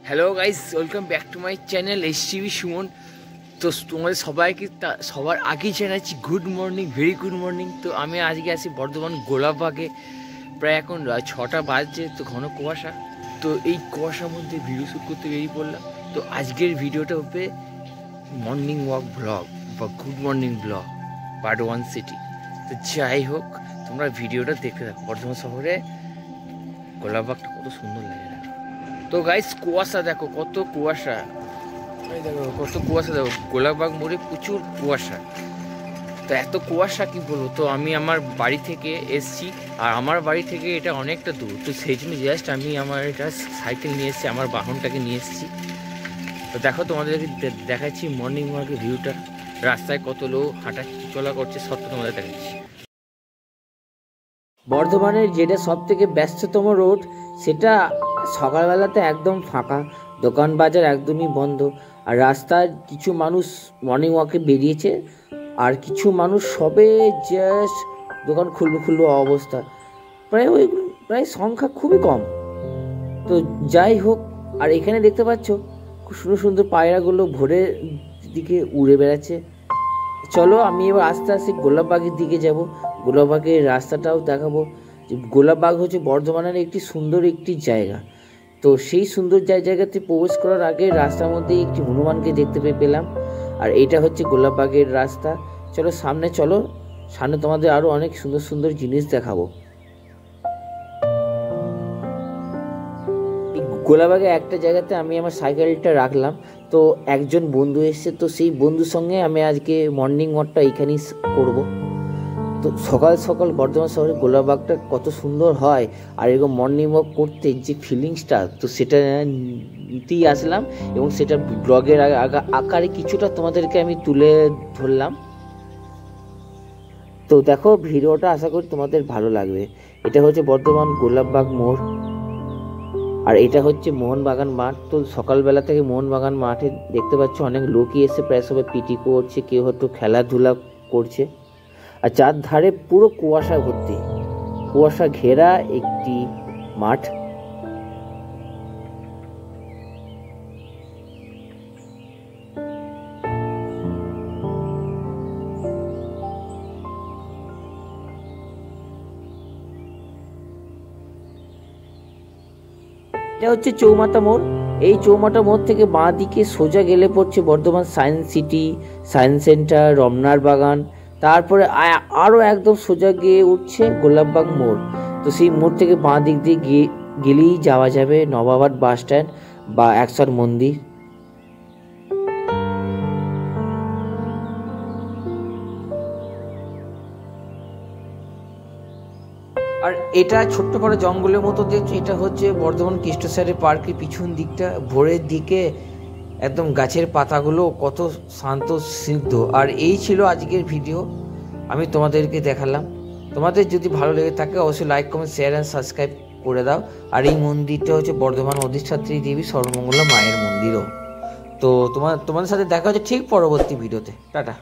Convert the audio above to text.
Hello guys, welcome back to my channel STV Suman. তো তোমাদের সবাইকে সবার আগেই জানাচ্ছি good morning, very good morning. তো আমি আজকে আছি বর্ধমান গোলাপবাগে। প্রায় এখন 6টা বাজছে, তো ঘন কুয়াশা। তো এই কুয়াশার মধ্যে ভিডিও শ্যুট করতে বেরিয়ে পড়লাম। তো আজকের ভিডিওটা হবে মর্নিং ওয়াক ব্লগ বা good morning blog part 1 city. তো যাই হোক, তোমরা ভিডিওটা দেখতে থাকো। বর্ধমান শহরে গোলাপবাগটা কত সুন্দর লাগে। তো গাইস, কুয়াশা দেখো, কত কুয়াশা, দেখো কত কুয়াশা, দেখো গোলাপবাগ মোড়ে প্রচুর কুয়াশা। তো এত কুয়াশা কি বলবো। তো আমি আমার বাড়ি থেকে এসছি, আর আমার বাড়ি থেকে এটা অনেকটা দূর। তো সেই জন্য জাস্ট আমি আমার এটা সাইকেল নিয়ে এসেছি, আমার বাহনটাকে নিয়ে এসেছি। তো দেখো, তোমাদেরকে দেখাচ্ছি মর্নিং ওয়াকের ভিউটা। রাস্তায় কত লোক হাঁটা চলা করছে, সবটা তোমাদের দেখাচ্ছি। বর্ধমানের যেটা সব থেকে ব্যস্ততম রোড, সেটা সকালবেলাতে একদম ফাঁকা, দোকান বাজার একদমই বন্ধ। আর রাস্তার কিছু মানুষ মর্নিং ওয়াকে বেরিয়েছে, আর কিছু মানুষ সবে জাস্ট দোকান খুলবো অবস্থা। প্রায় সংখ্যা খুবই কম। তো যাই হোক, আর এখানে দেখতে পাচ্ছ খুব সুন্দর সুন্দর পায়রাগুলো ভোরের দিকে উড়ে বেড়াচ্ছে। চলো আমি এবার আস্তে আস্তে গোলাপবাগের দিকে যাব। গোলাপবাগের রাস্তাটাও দেখাবো। যে গোলাপবাগ হচ্ছে বর্ধমানের একটি সুন্দর একটি জায়গা। তো সেই সুন্দর জায়গাতে প্রবেশ করার আগে রাস্তার মধ্যে একটি হনুমানকে দেখতে পেলাম। আর এটা হচ্ছে গোলাপবাগের রাস্তা। চলো সামনে তোমাদের আরও অনেক সুন্দর সুন্দর জিনিস দেখাবো। গোলাপবাগে একটা জায়গাতে আমি আমার সাইকেলটা রাখলাম। তো একজন বন্ধু এসছে, তো সেই বন্ধুর সঙ্গে আমি আজকে মর্নিং ওয়াকটা এইখানেই করব। তো সকাল সকাল বর্ধমান শহরে গোলাপবাগটা কত সুন্দর হয়, আর এরকম মর্নিং ওয়াক করতে যে ফিলিংসটা, তো সেটা নিতেই আসলাম, এবং সেটা ব্লগের আকারে কিছুটা তোমাদেরকে আমি তুলে ধরলাম। তো দেখো, ভিডিওটা আশা করি তোমাদের ভালো লাগবে। এটা হচ্ছে বর্ধমান গোলাপবাগ মোড়, আর এটা হচ্ছে মোহনবাগান মাঠ। তো সকালবেলা থেকে মোহনবাগান মাঠে দেখতে পাচ্ছ অনেক লোকই এসে, প্রায় সবাই পিটি করছে, কেউ হয়তো খেলাধুলা করছে। আর চারধারে পুরো কুয়াশা ভর্তি, কুয়াশা ঘেরা একটি মাঠ। এটা হচ্ছে চৌমাথা মোড়। এই চৌমাথা মোড় থেকে বাঁ দিকে সোজা গেলে পড়ছে Bardhaman science city, science centre, রমনার বাগান। তারপরে আরও একদম সোজা গিয়ে উঠছে গোলাপবাগ মোড়। তো সেই মোড় থেকে বাঁ দিক দিয়ে গেলেই যাওয়া যাবে নবাবহাট বাস স্ট্যান্ড বা একশর মন্দির। আর এটা ছোট্ট করে জঙ্গলের মতো দেখছো, এটা হচ্ছে বর্ধমান কৃষ্ণসাগর পার্কের পিছন দিকটা। ভোরের দিকে একদম গাছের পাতাগুলো কত শান্ত স্নিগ্ধ। আর এই ছিল আজকের ভিডিও, আমি তোমাদেরকে দেখালাম। তোমাদের যদি ভালো লেগে থাকে অবশ্যই like, comment, share and subscribe করে দাও। আর এই মন্দিরটা হচ্ছে বর্ধমান অধিষ্ঠাত্রী দেবী সর্বমঙ্গলা মায়ের মন্দিরও। তো তোমাদের সাথে দেখা হচ্ছে ঠিক পরবর্তী ভিডিওতে। টাটা।